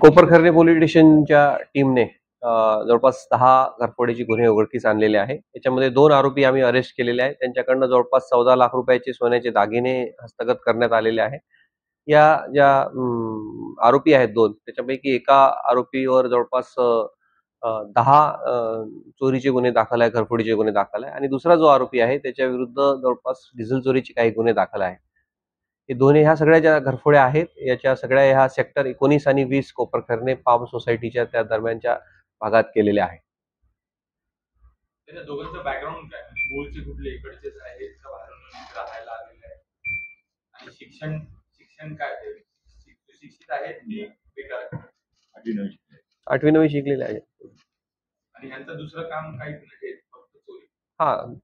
Koparkhairane police स्टेशनच्या टीमने जवळपास 10 घरफोडीचे गुन्हे उघडकीस आणलेले आहे. याच्यामध्ये 2 आरोपी आम्ही अरेस्ट केलेले आहेत. त्यांच्याकडनं जवळपास 14 लाख रुपयाचे सोन्याचे दागिने हस्तगत करण्यात आलेले आहे. या ज्या आरोपी आहेत 2 त्याच्यापैकी एका आरोपीवर जवळपास 10 चोरीचे गुन्हे दाखल आहे, घरफोडीचे गुन्हे दाखल आहे आणि दुसरा जो आरोपी आहे त्याच्या विरुद्ध जवळपास डिझेल चोरीचे काही गुन्हे दाखल आहे. हे दोन्ही ह्या सगळ्या ज्या घरफोड्या आहेत, याच्या सगळ्या ह्या सेक्टर 19 आणि 20 कोपरखैरणे फार्म सोसायटीच्या त्या दरम्यानच्या भागात केलेल्या आहेत. त्याच्या दोघांचं बॅकग्राऊंड काय? मूळचे कुठले, इकडचेच आहेत का बाहेरून राहायला आलेले आहेत? आणि शिक्षण शिक्षण काय आहे? सुशिक्षित आहेत की बेकार? 8वी 9वी शिकलेले आहेत. आणि यांचं दुसरं काम काहीच नाही, फक्त चोरी. हां,